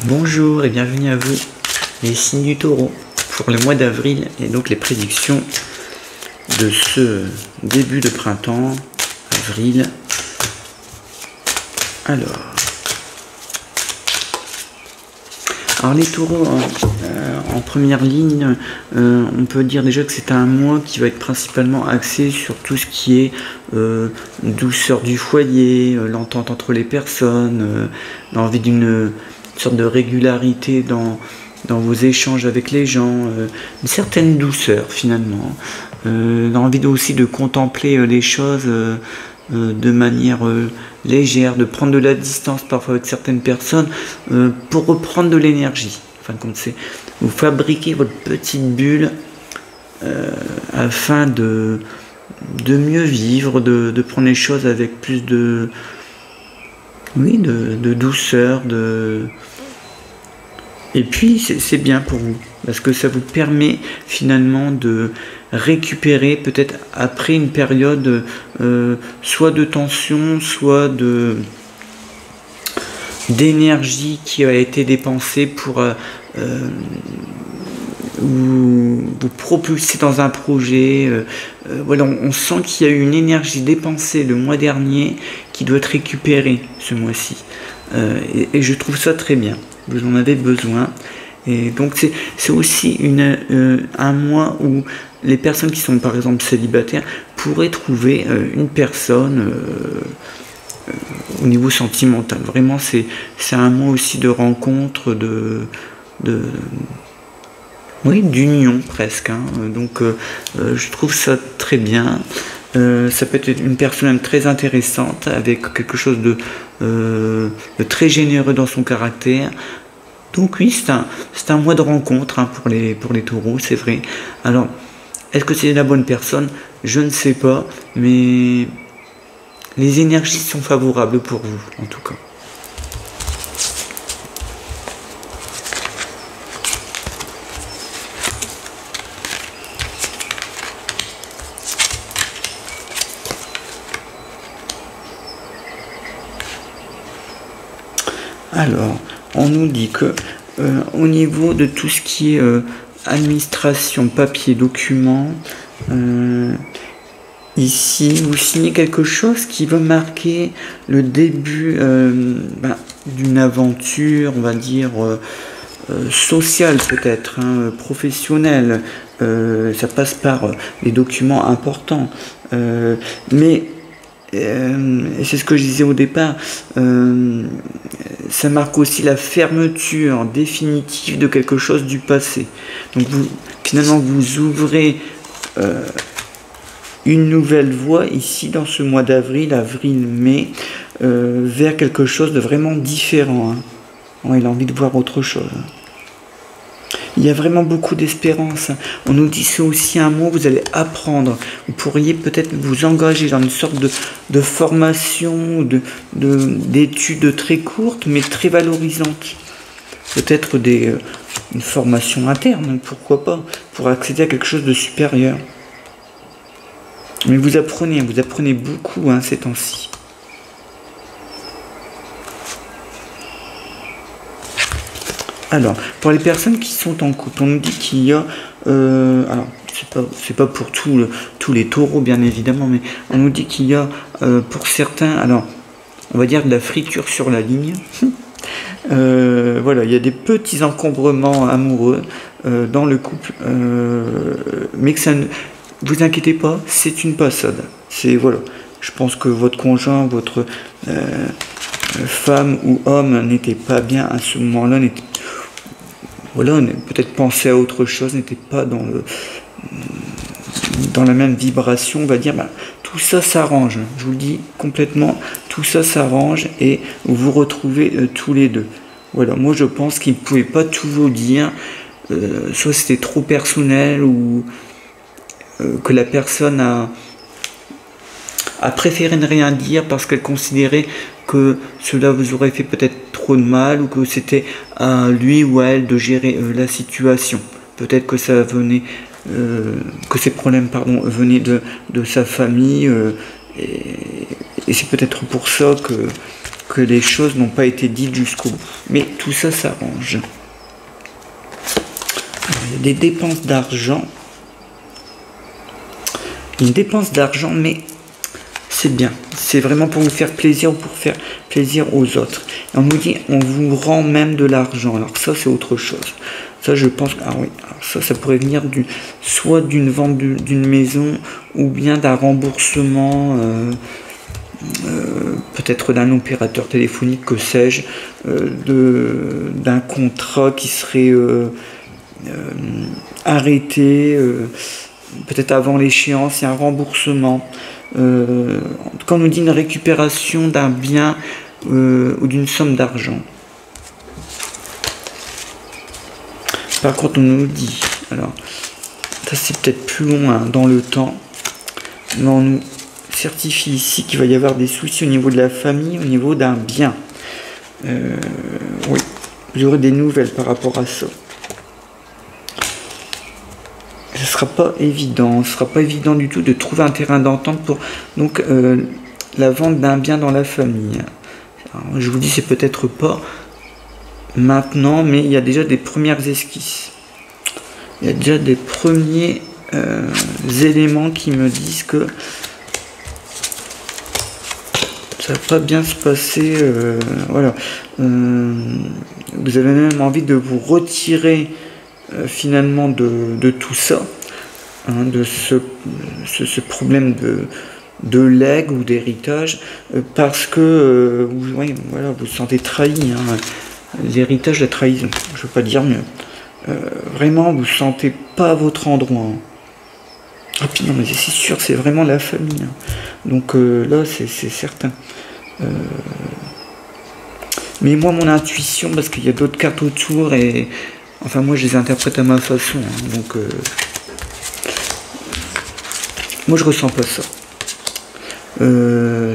Bonjour et bienvenue à vous, les signes du taureau, pour le mois d'avril et donc les prédictions de ce début de printemps, avril. Alors les taureaux, en première ligne, on peut dire déjà que c'est un mois qui va être principalement axé sur tout ce qui est douceur du foyer, l'entente entre les personnes, l'envie d'une sorte de régularité dans vos échanges avec les gens, une certaine douceur finalement, l'envie aussi de contempler les choses de manière légère, de prendre de la distance parfois avec certaines personnes pour reprendre de l'énergie. Enfin, comme c'est, vous fabriquez votre petite bulle afin de mieux vivre, de prendre les choses avec plus de douceur, et puis c'est bien pour vous parce que ça vous permet finalement de récupérer peut-être après une période soit de tension, soit d'énergie qui a été dépensée pour vous propulser dans un projet. Voilà, on sent qu'il y a eu une énergie dépensée le mois dernier qui doit être récupérée ce mois-ci. Et je trouve ça très bien. Vous en avez besoin. Et donc c'est aussi un mois où les personnes qui sont par exemple célibataires pourraient trouver une personne au niveau sentimental. Vraiment, c'est un mois aussi de rencontre, d'union presque. Donc je trouve ça très bien. Ça peut être une personne très intéressante avec quelque chose de très généreux dans son caractère. Donc oui, c'est un mois de rencontre pour les taureaux, c'est vrai. Alors, est-ce que c'est la bonne personne? Je ne sais pas, mais les énergies sont favorables pour vous, en tout cas. Alors, on nous dit que au niveau de tout ce qui est administration, papier, documents, ici vous signez quelque chose qui va marquer le début d'une aventure, on va dire sociale peut-être, professionnelle. Ça passe par des documents importants, mais et c'est ce que je disais au départ, ça marque aussi la fermeture définitive de quelque chose du passé. Donc finalement vous ouvrez une nouvelle voie ici dans ce mois d'avril, avril-mai, vers quelque chose de vraiment différent. Il a envie de voir autre chose. Il y a vraiment beaucoup d'espérance. On nous dit c'est aussi un mot, vous allez apprendre. Vous pourriez peut-être vous engager dans une sorte de formation, d'études très courtes, mais très valorisantes. Peut-être une formation interne, pourquoi pas, pour accéder à quelque chose de supérieur. Mais vous apprenez beaucoup ces temps-ci. Alors, pour les personnes qui sont en couple, on nous dit qu'il y a... alors, c'est pas pour tous les taureaux, bien évidemment, mais on nous dit qu'il y a, pour certains, alors, on va dire de la friture sur la ligne. Voilà, il y a des petits encombrements amoureux dans le couple, mais que ça ne... Vous inquiétez pas, c'est une passade. Voilà, je pense que votre conjoint, votre femme ou homme n'était pas bien à ce moment-là, voilà, peut-être penser à autre chose, n'était pas dans la même vibration, on va dire. Tout ça s'arrange, je vous le dis complètement, tout ça s'arrange et vous vous retrouvez tous les deux. Voilà, moi je pense qu'il ne pouvait pas tout vous dire, soit c'était trop personnel ou que la personne a préféré ne rien dire parce qu'elle considérait que cela vous aurait fait peut-être trop de mal ou que c'était à lui ou à elle de gérer la situation. Peut-être que ça venait, que ces problèmes venaient de sa famille et c'est peut-être pour ça que les choses n'ont pas été dites jusqu'au bout. Mais tout ça s'arrange. Il y a des dépenses d'argent. Une dépense d'argent, mais c'est bien. C'est vraiment pour vous faire plaisir ou pour faire plaisir aux autres. Et on nous dit, on vous rend même de l'argent. Alors ça, c'est autre chose. Ça, je pense que ça pourrait venir soit d'une vente d'une maison ou bien d'un remboursement, peut-être d'un opérateur téléphonique, que sais-je, d'un contrat qui serait arrêté, peut-être avant l'échéance, il y a un remboursement. Quand on nous dit une récupération d'un bien ou d'une somme d'argent. Par contre, on nous dit, alors, ça c'est peut-être plus loin dans le temps, mais on nous certifie ici qu'il va y avoir des soucis au niveau de la famille, au niveau d'un bien. Oui, vous aurez des nouvelles par rapport à ça. Ce ne sera pas évident, ce ne sera pas évident du tout de trouver un terrain d'entente pour donc la vente d'un bien dans la famille. Alors, je vous dis, c'est peut-être pas maintenant, mais il y a déjà des premières esquisses. Il y a déjà des premiers éléments qui me disent que ça va pas bien se passer. Voilà. Vous avez même envie de vous retirer finalement de tout ça, hein, de ce problème de legs ou d'héritage, parce que oui, voilà, vous vous sentez trahi. Hein. L'héritage, la trahison, je ne veux pas dire mieux. Vraiment, vous ne sentez pas à votre endroit. Hein. Ah puis non, mais c'est sûr, c'est vraiment la famille. Hein. Donc là, c'est certain. Mais moi, mon intuition, parce qu'il y a d'autres cartes autour, et enfin, moi, je les interprète à ma façon. Hein. Donc, moi, je ressens pas ça.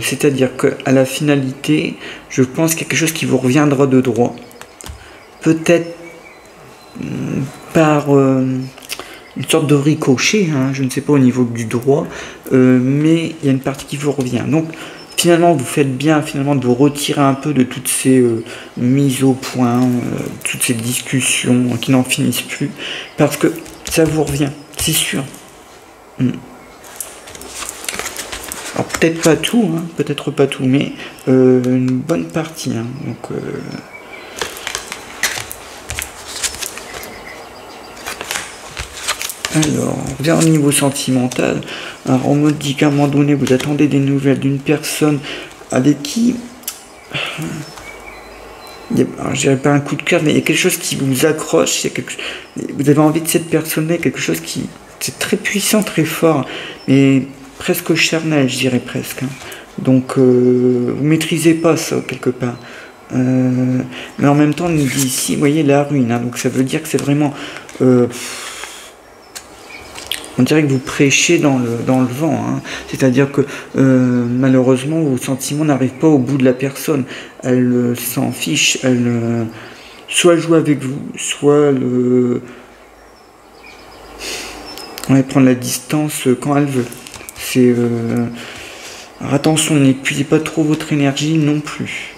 C'est-à-dire qu'à la finalité, je pense quelque chose qui vous reviendra de droit. Peut-être par une sorte de ricochet, hein, je ne sais pas au niveau du droit, mais il y a une partie qui vous revient. Donc finalement, vous faites bien finalement de vous retirer un peu de toutes ces mises au point, toutes ces discussions qui n'en finissent plus, parce que ça vous revient, c'est sûr. Alors peut-être pas tout, hein, peut-être pas tout, mais une bonne partie. Hein, donc alors, on revient au niveau sentimental. Alors, on me dit qu'à un moment donné, vous attendez des nouvelles d'une personne avec qui, je dirais pas un coup de cœur, mais il y a quelque chose qui vous accroche. Vous avez envie de cette personne-là, quelque chose qui c'est très puissant, très fort, mais presque charnel, je dirais presque. Hein. Donc, vous maîtrisez pas ça quelque part. Mais en même temps, on nous dit ici, vous voyez, la ruine. Hein, donc, ça veut dire que c'est vraiment on dirait que vous prêchez dans le vent, hein. C'est-à-dire que malheureusement vos sentiments n'arrivent pas au bout de la personne, elle s'en fiche, elle soit joue avec vous, soit elle prend la distance quand elle veut. C'est alors attention, n'épuisez pas trop votre énergie non plus.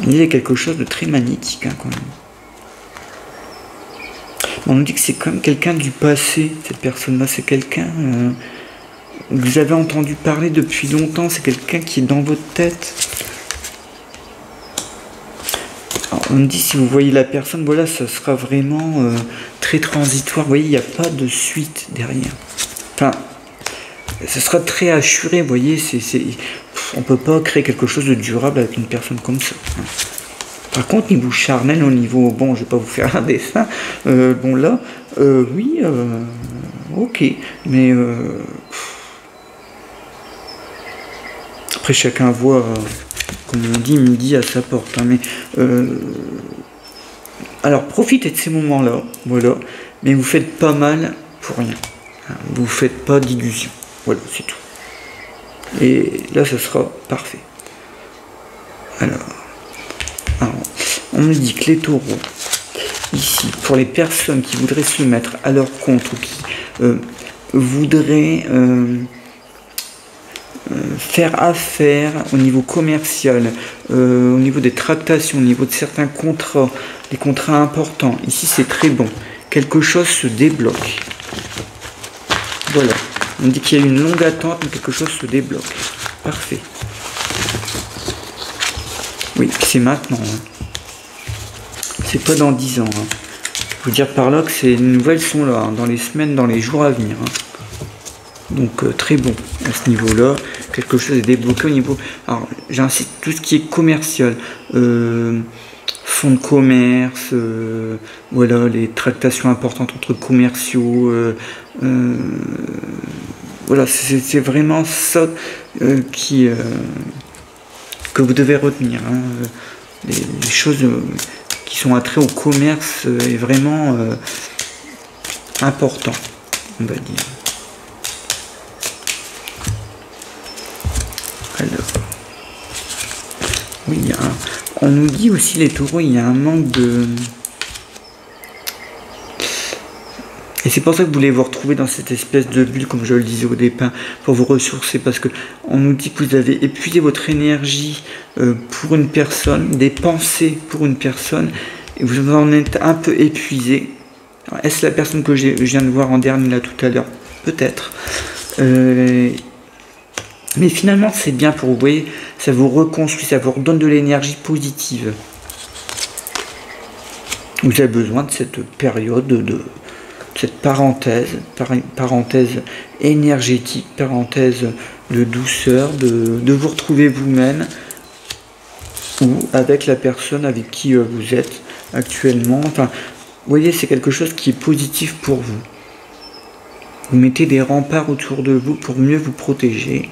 Il y a quelque chose de très magnétique, hein, quand même. On nous dit que c'est quand même quelqu'un du passé, cette personne-là, c'est quelqu'un que vous avez entendu parler depuis longtemps, c'est quelqu'un qui est dans votre tête. Alors, on nous dit, si vous voyez la personne, voilà, ça sera vraiment très transitoire. Vous voyez, il n'y a pas de suite derrière. Enfin, ça sera très assuré, vous voyez, on ne peut pas créer quelque chose de durable avec une personne comme ça. Hein. Par contre, niveau charnel, au niveau... Bon, je ne vais pas vous faire un dessin. Bon, là, oui, ok. Mais... après, chacun voit, comme on dit, midi à sa porte. Hein, mais... alors, profitez de ces moments-là, voilà. Mais vous faites pas mal pour rien. Hein, vous faites pas d'illusions. Voilà, c'est tout. Et là, ce sera parfait. Alors, on me dit que les taureaux, ici, pour les personnes qui voudraient se mettre à leur compte ou qui voudraient faire affaire au niveau commercial, au niveau des tractations, au niveau de certains contrats, des contrats importants. Ici, c'est très bon. Quelque chose se débloque. Voilà. On dit qu'il y a une longue attente, mais quelque chose se débloque. Parfait. Oui, c'est maintenant. Hein. C'est pas dans 10 ans. Hein. Je veux dire par là que ces nouvelles sont là, hein, dans les semaines, dans les jours à venir. Hein. Donc très bon à ce niveau-là. Quelque chose est débloqué au niveau... Alors j'insiste, tout ce qui est commercial. Fonds de commerce, voilà, les tractations importantes entre commerciaux. Voilà, c'est vraiment ça que vous devez retenir. Hein. Les choses qui sont attrait au commerce est vraiment important, on va dire. Alors, oui, on nous dit aussi les taureaux, il y a un manque de... Et c'est pour ça que vous voulez vous retrouver dans cette espèce de bulle, comme je le disais au départ, pour vous ressourcer, parce que on nous dit que vous avez épuisé votre énergie pour une personne, des pensées pour une personne, et vous en êtes un peu épuisé. Est-ce la personne que je viens de voir en dernier là tout à l'heure? Peut-être. Mais finalement, c'est bien pour vous, voyez, ça vous reconstruit, ça vous redonne de l'énergie positive. Vous avez besoin de cette période de cette parenthèse énergétique, parenthèse de douceur, de vous retrouver vous-même ou avec la personne avec qui vous êtes actuellement. Enfin, vous voyez, c'est quelque chose qui est positif pour vous. Vous mettez des remparts autour de vous pour mieux vous protéger.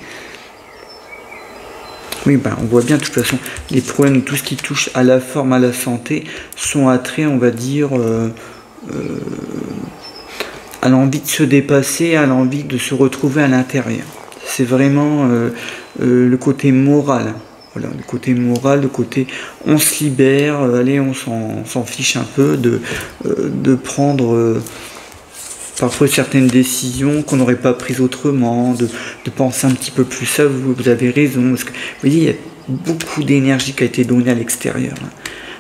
Oui, ben, on voit bien de toute façon, les problèmes, tout ce qui touche à la forme, à la santé, sont attraits, on va dire, à l'envie de se dépasser, à l'envie de se retrouver à l'intérieur. C'est vraiment le côté moral. Voilà, le côté moral, le côté on se libère, allez, on s'en fiche un peu de prendre parfois certaines décisions qu'on n'aurait pas prises autrement, de penser un petit peu plus à vous. Vous avez raison, parce que vous voyez, il y a beaucoup d'énergie qui a été donnée à l'extérieur.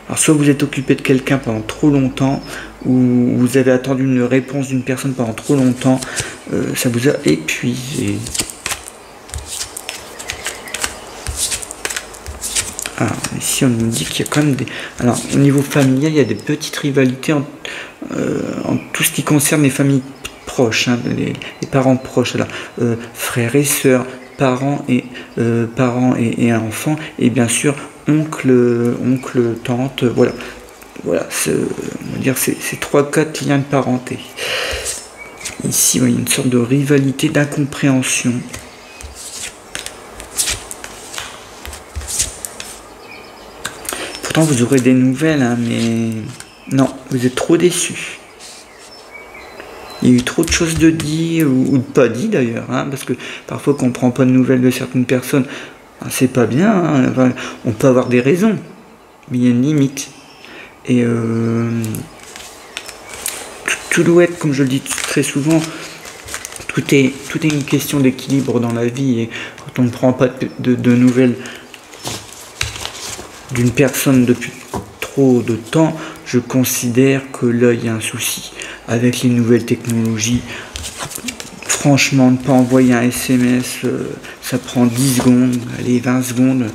Alors soit vous êtes occupé de quelqu'un pendant trop longtemps, ou vous avez attendu une réponse d'une personne pendant trop longtemps, ça vous a épuisé. Alors, ici on nous dit qu'il y a quand même des... Alors au niveau familial, il y a des petites rivalités en tout ce qui concerne les familles proches, hein, les parents proches, alors, frères et sœurs, parents et enfants, et bien sûr oncle, tante, voilà. Voilà, on va dire c'est 3-4 liens de parenté. Ici, il y a une sorte de rivalité, d'incompréhension. Pourtant, vous aurez des nouvelles, hein, mais non, vous êtes trop déçus. Il y a eu trop de choses de dit ou de pas dit d'ailleurs, hein, parce que parfois quand on ne prend pas de nouvelles de certaines personnes, ben, c'est pas bien, hein, enfin, on peut avoir des raisons, mais il y a une limite. Et tout doit être, comme je le dis très souvent, tout est une question d'équilibre dans la vie, et quand on ne prend pas de nouvelles d'une personne depuis trop de temps, je considère que là il y a un souci. Avec les nouvelles technologies, franchement, ne pas envoyer un SMS, ça prend 10 secondes, allez, 20 secondes,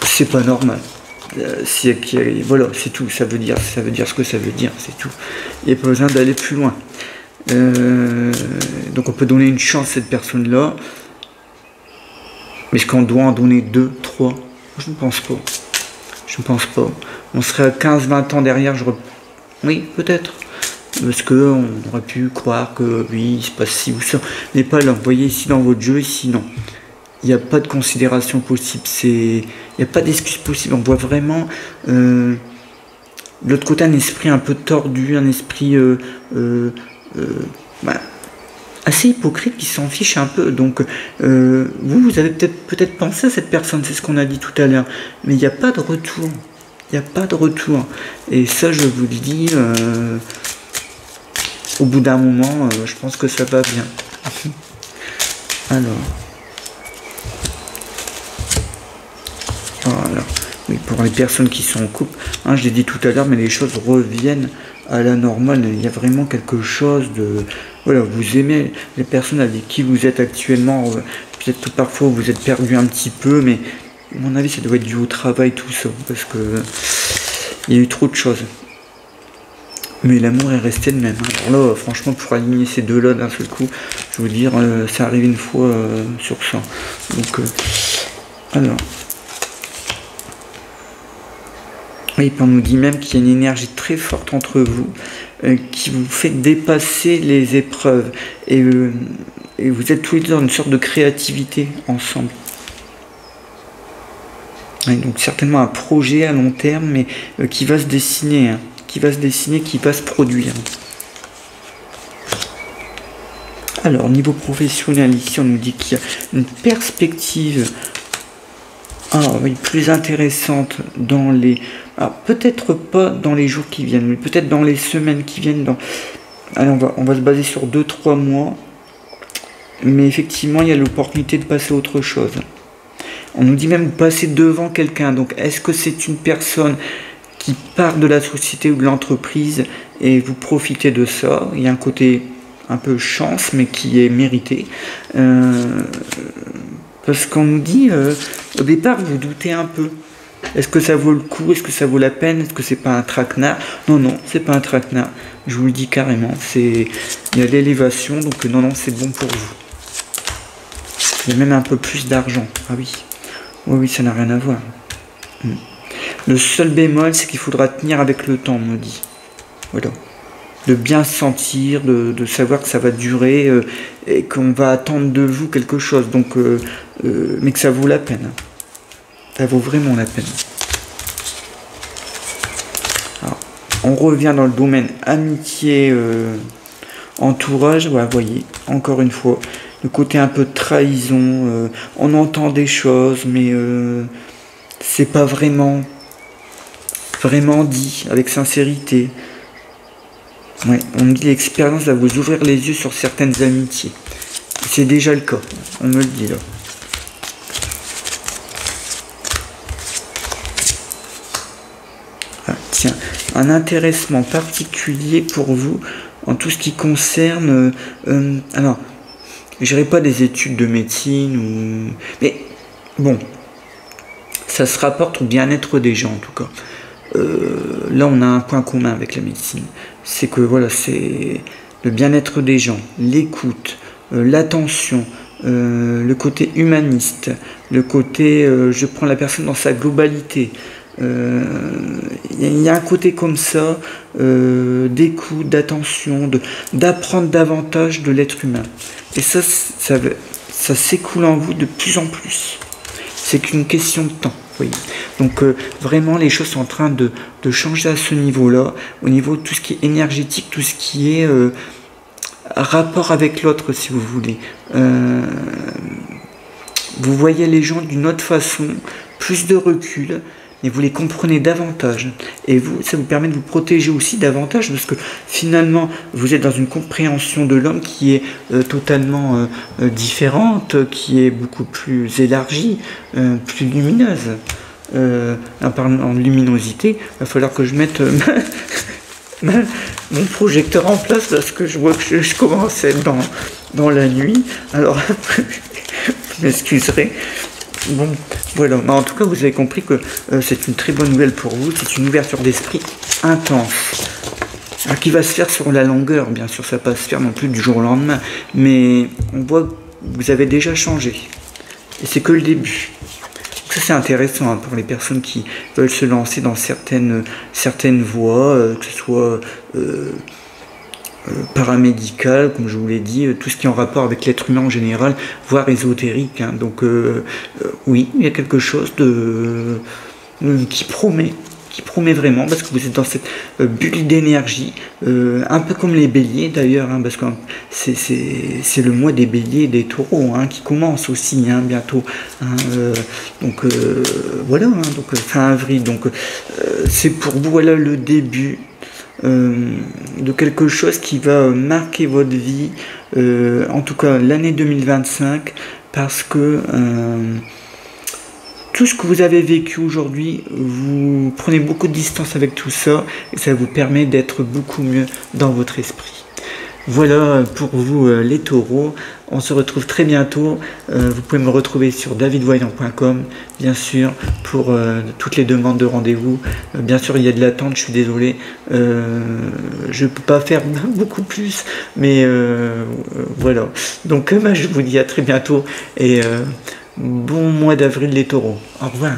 c'est pas normal. Voilà, c'est tout, ça veut dire ce que ça veut dire, c'est tout. Il n'y a pas besoin d'aller plus loin. Donc on peut donner une chance à cette personne-là, mais est-ce qu'on doit en donner 2, 3? Je ne pense pas. Je ne pense pas. On serait à 15-20 ans derrière, oui, peut-être. Parce qu'on aurait pu croire que oui, il se passe ci ou ça. Mais pas là. Vous voyez ici dans votre jeu, ici non. Il n'y a pas de considération possible. Il n'y a pas d'excuse possible. On voit vraiment de l'autre côté un esprit un peu tordu, un esprit assez hypocrite qui s'en fiche un peu. Donc vous avez peut-être pensé à cette personne, c'est ce qu'on a dit tout à l'heure. Mais il n'y a pas de retour. Il n'y a pas de retour. Et ça, je vous le dis, au bout d'un moment, je pense que ça va bien. Alors, voilà. Oui, pour les personnes qui sont en couple, hein, je l'ai dit tout à l'heure, mais les choses reviennent à la normale. Il y a vraiment quelque chose de... Voilà, vous aimez les personnes avec qui vous êtes actuellement. Peut-être que parfois vous êtes perdu un petit peu, mais à mon avis, ça doit être dû au travail, tout ça, parce que il y a eu trop de choses. Mais l'amour est resté le même. Alors là, franchement, pour aligner ces deux-là d'un seul coup, je veux dire, ça arrive une fois sur 100. Donc, alors... Oui, on nous dit même qu'il y a une énergie très forte entre vous qui vous fait dépasser les épreuves. Et vous êtes tous les deux dans une sorte de créativité ensemble. Et donc certainement un projet à long terme, mais qui va se dessiner, hein, qui va se produire. Alors, niveau professionnel, ici, on nous dit qu'il y a une perspective plus intéressante dans les... Alors, peut-être pas dans les jours qui viennent, mais peut-être dans les semaines qui viennent. Allez, on va se baser sur 2-3 mois. Mais effectivement, il y a l'opportunité de passer à autre chose. On nous dit même de passer devant quelqu'un. Donc, est-ce que c'est une personne qui part de la société ou de l'entreprise et vous profitez de ça? Il y a un côté un peu chance, mais qui est mérité. Parce qu'on nous dit, au départ, vous doutez un peu. Est-ce que ça vaut le coup? Est-ce que ça vaut la peine? Est-ce que c'est pas un traquenard? Non, non, c'est pas un traquenard. Je vous le dis carrément. Il y a l'élévation, donc non, c'est bon pour vous. Il y a même un peu plus d'argent. Ah oui. Oui, ça n'a rien à voir. Le seul bémol, c'est qu'il faudra tenir avec le temps, on me dit. Voilà. De bien sentir, de savoir que ça va durer et qu'on va attendre de vous quelque chose. Donc, mais que ça vaut la peine. Ça vaut vraiment la peine. Alors, on revient dans le domaine amitié, entourage. Voilà, voyez, encore une fois, le côté un peu de trahison. On entend des choses, mais c'est pas vraiment dit avec sincérité. Ouais, on me dit l'expérience va vous ouvrir les yeux sur certaines amitiés. C'est déjà le cas, on me le dit là. Ah, tiens, un intéressement particulier pour vous en tout ce qui concerne... alors, je dirais pas des études de médecine, ou... mais bon, ça se rapporte au bien-être des gens en tout cas. Là, on a un point commun avec la médecine. C'est que voilà, c'est le bien-être des gens, l'écoute, l'attention, le côté humaniste, le côté je prends la personne dans sa globalité. Il y a un côté comme ça d'écoute, d'attention, d'apprendre davantage de l'être humain. Et ça s'écoule en vous de plus en plus. C'est qu'une question de temps. Oui. Donc vraiment les choses sont en train de changer à ce niveau-là, au niveau de tout ce qui est énergétique, tout ce qui est rapport avec l'autre, si vous voulez. Vous voyez les gens d'une autre façon, plus de recul, et vous les comprenez davantage. Et vous, ça vous permet de vous protéger aussi davantage, parce que finalement, vous êtes dans une compréhension de l'homme qui est totalement différente, qui est beaucoup plus élargie, plus lumineuse. En parlant de luminosité, il va falloir que je mette mon projecteur en place, parce que je vois que je commence à être dans la nuit. Alors, vous m'excuserez. Bon, voilà. Mais en tout cas, vous avez compris que c'est une très bonne nouvelle pour vous. C'est une ouverture d'esprit intense. Alors, qui va se faire sur la longueur, bien sûr, ça ne va pas se faire non plus du jour au lendemain. Mais on voit que vous avez déjà changé. Et c'est que le début. Donc ça, c'est intéressant hein, pour les personnes qui veulent se lancer dans certaines voies, que ce soit paramédical, comme je vous l'ai dit, tout ce qui est en rapport avec l'être humain en général, voire ésotérique. Hein. Donc oui, il y a quelque chose qui promet vraiment, parce que vous êtes dans cette bulle d'énergie, un peu comme les béliers d'ailleurs, hein, parce que c'est le mois des béliers et des taureaux hein, qui commence aussi hein, bientôt. Hein, donc voilà, hein, donc fin avril. Donc c'est pour vous voilà le début de quelque chose qui va marquer votre vie, en tout cas l'année 2025, parce que tout ce que vous avez vécu aujourd'hui, vous prenez beaucoup de distance avec tout ça et ça vous permet d'être beaucoup mieux dans votre esprit. Voilà pour vous les taureaux. On se retrouve très bientôt. Vous pouvez me retrouver sur davidvoyant.com, bien sûr, pour toutes les demandes de rendez-vous. Bien sûr, il y a de l'attente, je suis désolé. Je ne peux pas faire beaucoup plus, mais voilà. Donc, je vous dis à très bientôt et bon mois d'avril les taureaux. Au revoir.